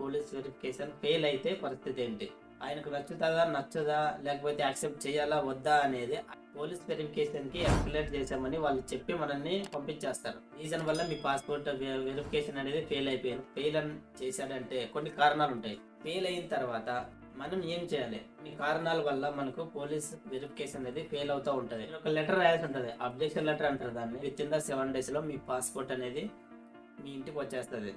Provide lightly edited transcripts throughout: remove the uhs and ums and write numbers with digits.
Police verification fail అయితే పరిస్థితి ఏంటి, ఆయనకు నచ్చుతుందా నచ్చదా, లేకపోతే యాక్సెప్ట్ చేయాలా వద్దా అనేది పోలీస్ వెరిఫికేషన్ కి ఎస్కలేట్ చేశామని వాళ్ళు చెప్పి మనల్ని పంపించేస్తారు. రీజన్ వల్ల మీ పాస్పోర్ట్ వెరిఫికేషన్ అనేది ఫెయిల్ అయిపోయింది. ఫెయిల్ అని చేశాడంటే కొన్ని కారణాలు ఉంటాయి. ఫెయిల్ అయిన తర్వాత మనం ఏం చేయాలి, మీ కారణాల వల్ల మనకు పోలీస్ వెరిఫికేషన్ అనేది ఫెయిల్ అవుతూ ఉంటుంది. ఒక లెటర్ రాయాల్సి ఉంటుంది, అబ్జెక్షన్ లెటర్ అంటారు దాన్ని. విత్ ఇన్ ద 7 days లో మీ పాస్పోర్ట్ అనేది మీ ఇంటికి వచ్చేస్తుంది.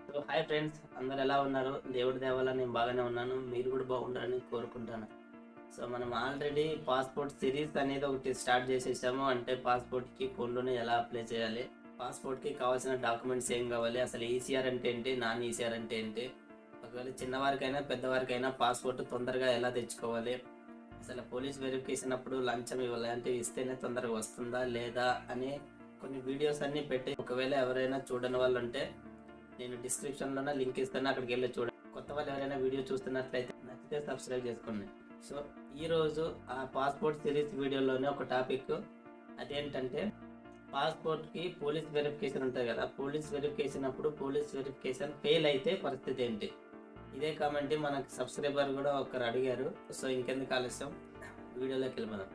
సో హాయ్ ఫ్రెండ్స్, అందరు ఎలా ఉన్నారు? దేవుడి దేవాల నేను బాగానే ఉన్నాను, మీరు కూడా బాగుండాలని కోరుకుంటాను. సో మనం ఆల్రెడీ పాస్పోర్ట్ సిరీస్ అనేది ఒకటి స్టార్ట్ చేసేసాము. అంటే పాస్పోర్ట్కి ఫోన్లోనే ఎలా అప్లై చేయాలి, పాస్పోర్ట్కి కావాల్సిన డాక్యుమెంట్స్ ఏం కావాలి, అసలు ఈసీఆర్ అంటే ఏంటి, నాన్ ఈసీఆర్ అంటే ఏంటి, ఒకవేళ చిన్నవారికైనా పెద్దవారికైనా పాస్పోర్ట్ తొందరగా ఎలా తెచ్చుకోవాలి, అసలు పోలీస్ వెరిఫికేషన్ అప్పుడు లంచం ఇలాంటివి ఇస్తేనే తొందరగా వస్తుందా లేదా అని కొన్ని వీడియోస్ అన్నీ పెట్టి, ఒకవేళ ఎవరైనా చూడని వాళ్ళు ఉంటే నేను డిస్క్రిప్షన్లోనే లింక్ ఇస్తాను, అక్కడికి వెళ్ళి చూడండి. కొత్త వాళ్ళు ఎవరైనా వీడియో చూస్తున్నట్లయితే నచ్చితే సబ్స్క్రైబ్ చేసుకోండి. సో ఈరోజు ఆ పాస్పోర్ట్ సిరీస్ వీడియోలోనే ఒక టాపిక్, అదేంటంటే పాస్పోర్ట్కి పోలీస్ వెరిఫికేషన్ ఉంటుంది కదా, పోలీస్ వెరిఫికేషన్ అప్పుడు పోలీస్ వెరిఫికేషన్ ఫెయిల్ అయితే పరిస్థితి ఏంటి. ఇదే కామెంట్ మనకు సబ్స్క్రైబర్ కూడా ఒకరు అడిగారు. సో ఇంకెందుకు ఆలస్యం, వీడియోలోకి వెళ్ళిపోదాం.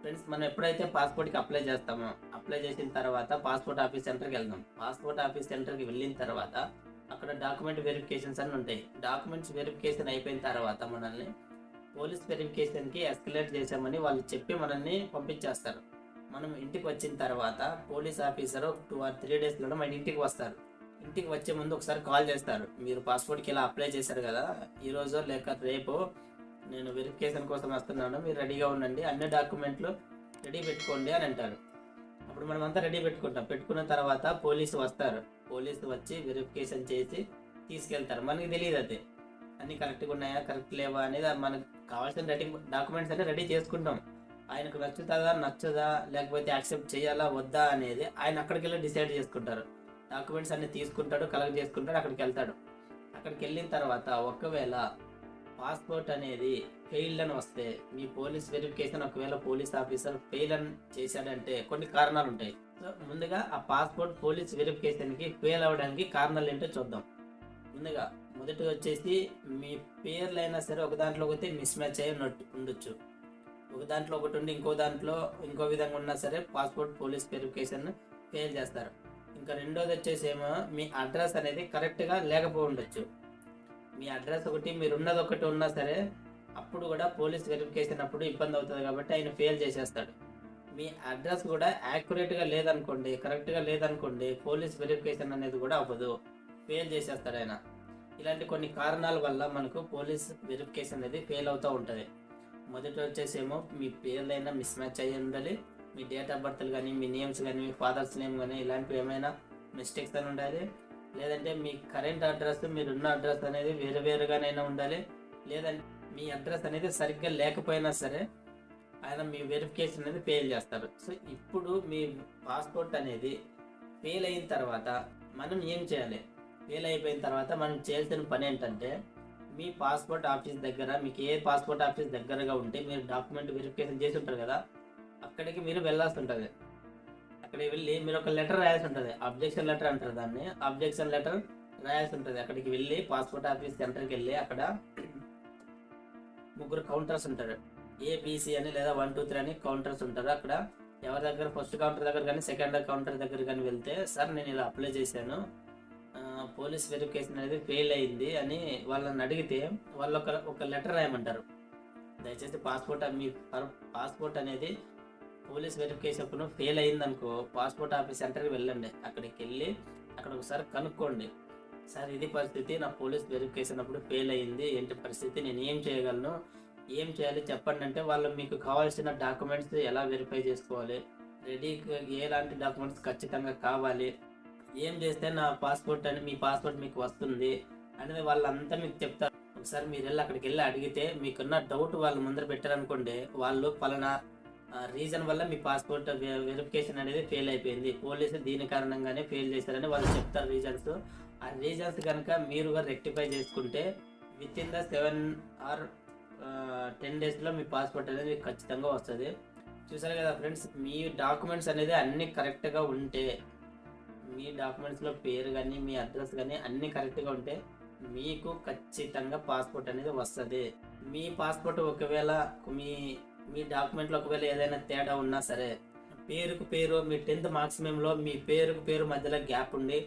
ఫ్రెండ్స్, మనం ఎప్పుడైతే పాస్పోర్ట్కి అప్లై చేస్తామో, అప్లై చేసిన తర్వాత పాస్పోర్ట్ ఆఫీస్ సెంటర్కి వెళ్దాం. పాస్పోర్ట్ ఆఫీస్ సెంటర్కి వెళ్ళిన తర్వాత అక్కడ డాక్యుమెంట్ వెరిఫికేషన్స్ అన్నీ ఉంటాయి. డాక్యుమెంట్స్ వెరిఫికేషన్ అయిపోయిన తర్వాత మనల్ని పోలీస్ వెరిఫికేషన్కి ఎస్కలేట్ చేశామని వాళ్ళు చెప్పి మనల్ని పంపించేస్తారు. మనం ఇంటికి వచ్చిన తర్వాత పోలీస్ ఆఫీసర్ 2 or 3 daysలో మన ఇంటికి వస్తారు. ఇంటికి వచ్చే ముందు ఒకసారి కాల్ చేస్తారు, మీరు పాస్పోర్ట్కి ఇలా అప్లై చేశారు కదా, ఈరోజు లేక రేపు నేను వెరిఫికేషన్ కోసం వస్తున్నాను, మీరు రెడీగా ఉండండి, అన్ని డాక్యుమెంట్లు రెడీ పెట్టుకోండి అని అంటారు. అప్పుడు మనం అంతా రెడీ పెట్టుకున్న తర్వాత పోలీసు వస్తారు. పోలీసు వచ్చి వెరిఫికేషన్ చేసి తీసుకెళ్తారు. మనకి తెలియదు అది అన్ని కరెక్ట్గా ఉన్నాయా కరెక్ట్ లేవా అనేది. మనకు కావాల్సిన డాక్యుమెంట్స్ అన్ని రెడీ చేసుకుంటాం. ఆయనకు నచ్చుతుందా నచ్చదా, లేకపోతే యాక్సెప్ట్ చేయాలా వద్దా అనేది ఆయన అక్కడికి వెళ్ళి డిసైడ్ చేసుకుంటారు. డాక్యుమెంట్స్ అన్ని తీసుకుంటాడు, కలెక్ట్ చేసుకుంటాడు, అక్కడికి వెళ్తాడు. అక్కడికి వెళ్ళిన తర్వాత ఒకవేళ పాస్పోర్ట్ అనేది ఫెయిల్డ్ అని వస్తే, మీ పోలీస్ వెరిఫికేషన్ ఒకవేళ పోలీస్ ఆఫీసర్ ఫెయిల్ అని చేశాడంటే కొన్ని కారణాలు ఉంటాయి. సో ముందుగా ఆ పాస్పోర్ట్ పోలీస్ వెరిఫికేషన్కి ఫెయిల్ అవ్వడానికి కారణాలు ఏంటో చూద్దాం. ముందుగా మొదటిగా వచ్చేసి మీ పేర్లైనా సరే ఒక దాంట్లో ఒకటి మిస్ మ్యాచ్ అయ్యి ఉండొచ్చు. ఒక దాంట్లో ఒకటి ఉండి ఇంకో దాంట్లో ఇంకో విధంగా ఉన్నా సరే పాస్పోర్ట్ పోలీస్ వెరిఫికేషన్ ఫెయిల్ చేస్తారు. ఇంకా రెండోది వచ్చేసి ఏమో మీ అడ్రస్ అనేది కరెక్ట్గా లేకపోయి ఉండొచ్చు. మీ అడ్రస్ ఒకటి మీరు ఉన్నది ఒకటి ఉన్నా సరే అప్పుడు కూడా పోలీస్ వెరిఫికేషన్ అప్పుడు ఇబ్బంది అవుతుంది కాబట్టి ఆయన ఫెయిల్ చేసేస్తాడు. మీ అడ్రస్ కూడా యాక్యురేట్గా లేదనుకోండి, కరెక్ట్గా లేదనుకోండి, పోలీస్ వెరిఫికేషన్ అనేది కూడా అవ్వదు, ఫెయిల్ చేసేస్తాడు ఆయన. ఇలాంటి కొన్ని కారణాల వల్ల మనకు పోలీస్ వెరిఫికేషన్ అనేది ఫెయిల్ అవుతూ ఉంటుంది. మొదటి వచ్చేసేమో మీ పేర్లైనా మిస్ మ్యాచ్ అయ్యి ఉండాలి, మీ డేట్ ఆఫ్ బర్త్లు కానీ, మీ నేమ్స్ కానీ, మీ ఫాదర్స్ నేమ్ కానీ ఇలాంటివి ఏమైనా మిస్టేక్స్ అని ఉండాలి. లేదంటే మీ కరెంట్ అడ్రస్ మీరున్న అడ్రస్ అనేది వేరుగానైనా ఉండాలి. లేదంటే మీ అడ్రస్ అనేది సరిగ్గా లేకపోయినా సరే ఆయన మీ వెరిఫికేషన్ అనేది ఫెయిల్ చేస్తారు. సో ఇప్పుడు మీ పాస్పోర్ట్ అనేది ఫెయిల్ అయిన తర్వాత మనం ఏం చేయాలి, ఫెయిల్ అయిపోయిన తర్వాత మనం చేయాల్సిన పని ఏంటంటే, మీ పాస్పోర్ట్ ఆఫీస్ దగ్గర, మీకు ఏ పాస్పోర్ట్ ఆఫీస్ దగ్గరగా ఉంటే మీరు డాక్యుమెంట్ వెరిఫికేషన్ చేసి ఉంటారు కదా, అక్కడికి మీరు వెళ్ళాల్సి ఉంటుంది. అక్కడికి వెళ్ళి మీరు ఒక లెటర్ రాయాల్సి ఉంటుంది, అబ్జెక్షన్ లెటర్ అంటారు దాన్ని. అబ్జెక్షన్ లెటర్ రాయాల్సి ఉంటుంది. అక్కడికి వెళ్ళి పాస్పోర్ట్ ఆఫీస్ సెంటర్కి వెళ్ళి అక్కడ 3 కౌంటర్స్ ఉంటారు, ఏబిసి అని లేదా 1, 2, 3 అని కౌంటర్స్ ఉంటారు. అక్కడ ఎవరి దగ్గర ఫస్ట్ కౌంటర్ దగ్గర కానీ సెకండ్ కౌంటర్ దగ్గర కానీ వెళ్తే, సార్ నేను ఇలా అప్లై చేశాను, పోలీస్ వెరిఫికేషన్ అనేది ఫెయిల్ అయింది అని వాళ్ళని అడిగితే వాళ్ళు ఒక లెటర్ రాయమంటారు. దయచేసి మీ పాస్పోర్ట్ అనేది పోలీస్ వెరిఫికేషన్ అప్పుడు ఫెయిల్ అయిందనుకో, పాస్పోర్ట్ ఆఫీస్ సెంటర్కి వెళ్ళండి. అక్కడికి వెళ్ళి అక్కడ ఒకసారి కనుక్కోండి, సార్ ఇది పరిస్థితి, నా పోలీస్ వెరిఫికేషన్ అప్పుడు ఫెయిల్ అయింది, ఏంటి పరిస్థితి, నేను ఏం చేయగలను, ఏం చేయాలి చెప్పండి అంటే వాళ్ళు మీకు కావాల్సిన డాక్యుమెంట్స్ ఎలా వెరిఫై చేసుకోవాలి, ఎలాంటి డాక్యుమెంట్స్ ఖచ్చితంగా కావాలి, ఏం చేస్తే నా పాస్పోర్ట్ అని మీ పాస్పోర్ట్ మీకు వస్తుంది అనేది వాళ్ళంతా మీకు చెప్తారు. ఒకసారి మీరు వెళ్ళి అక్కడికి వెళ్ళి అడిగితే మీకున్న డౌట్ వాళ్ళు ముందర పెట్టారనుకోండి, వాళ్ళు పలానా రీజన్ వల్ల మీ పాస్పోర్ట్ వెరిఫికేషన్ అనేది ఫెయిల్ అయిపోయింది, పోలీసు దీని కారణంగానే ఫెయిల్ చేశారని వాళ్ళు చెప్తారు రీజన్స్. ఆ రీజన్స్ కనుక మీరు రెక్టిఫై చేసుకుంటే విత్ ఇన్ ద 7 or 10 daysలో మీ పాస్పోర్ట్ అనేది మీకు ఖచ్చితంగా వస్తుంది. చూసారు కదా ఫ్రెండ్స్, మీ డాక్యుమెంట్స్ అనేది అన్నీ కరెక్ట్గా ఉంటే మీ డాక్యుమెంట్స్లో పేరు కానీ మీ అడ్రస్ కానీ అన్నీ కరెక్ట్గా ఉంటే మీకు ఖచ్చితంగా పాస్పోర్ట్ అనేది వస్తుంది. మీ పాస్పోర్ట్ ఒకవేళ మీ డాక్యుమెంట్లో ఒకవేళ ఏదైనా తేడా ఉన్నా సరే, పేరుకు పేరు మీ 10th మార్క్సిమంలో మీ పేరుకు పేరు మధ్యలో గ్యాప్ ఉండి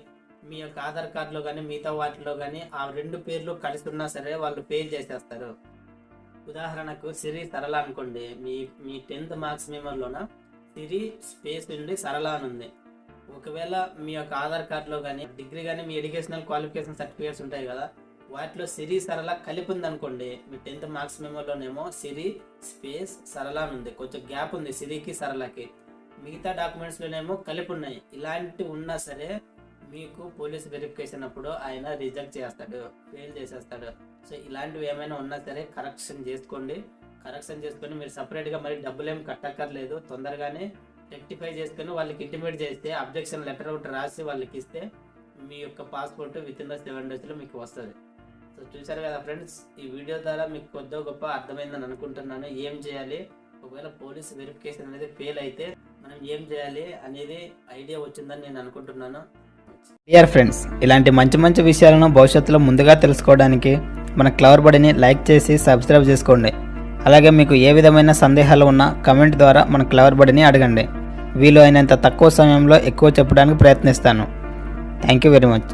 మీ యొక్క ఆధార్ కార్డులో కానీ మిగతా వాటిలో కానీ ఆ 2 పేర్లు కలిసి ఉన్నా సరే వాళ్ళు ఫెయిల్ చేసేస్తారు. ఉదాహరణకు సిరి సరళ అనుకోండి, మీ 10th మార్క్సిమంలోన సిరి స్పేస్ ఉండి సరళ అని ఉంది. ఒకవేళ మీ యొక్క ఆధార్ కార్డులో కానీ డిగ్రీ కానీ మీ ఎడ్యుకేషనల్ క్వాలిఫికేషన్ సర్టిఫికేట్స్ ఉంటాయి కదా, వాటిలో సిరి సరళ కలిపి ఉంది అనుకోండి, మీ 10th మార్క్సిమంలోనేమో సిరి స్పేస్ సరళ అని ఉంది, కొంచెం గ్యాప్ ఉంది సిరికి సరళకి. మిగతా డాక్యుమెంట్స్లోనేమో కలిపి ఉన్నాయి. ఇలాంటివి ఉన్నా సరే మీకు పోలీస్ వెరిఫికేషన్ అప్పుడు ఆయన రిజెక్ట్ చేస్తాడు, ఫెయిల్ చేసేస్తాడు. సో ఇలాంటివి ఏమైనా ఉన్నా సరే కరెక్షన్ చేసుకొని మీరు సపరేట్గా మరి డబ్బులు ఏమి కట్టక్కర్లేదు. తొందరగానే రెక్టిఫై చేసుకొని వాళ్ళకి ఇంటిమేట్ చేస్తే అబ్జెక్షన్ లెటర్ ఒకటి రాసి వాళ్ళకి ఇస్తే మీ యొక్క పాస్పోర్ట్ వితిన్ ద 7 daysలో మీకు వస్తుంది. సో చూసారు కదా ఫ్రెండ్స్, ఈ వీడియో ద్వారా మీకు కొద్దిగా గొప్ప అర్థమైందని అనుకుంటున్నాను. ఏం చేయాలి ఒకవేళ పోలీస్ వెరిఫికేషన్ అనేది ఫెయిల్ అయితే మనం ఏం చేయాలి అనేది ఐడియా వచ్చిందని నేను అనుకుంటున్నాను. డియర్ ఫ్రెండ్స్, ఇలాంటి మంచి మంచి విషయాలను భవిష్యత్తులో ముందుగా తెలుసుకోవడానికి మన క్లవర్ బడిని లైక్ చేసి సబ్స్క్రైబ్ చేసుకోండి. అలాగే మీకు ఏ విధమైన సందేహాలు ఉన్నా కమెంట్ ద్వారా మన క్లవర్ బడిని అడగండి. వీలు అయినంత తక్కువ సమయంలో ఎక్కువ చెప్పడానికి ప్రయత్నిస్తాను. Thank you very much.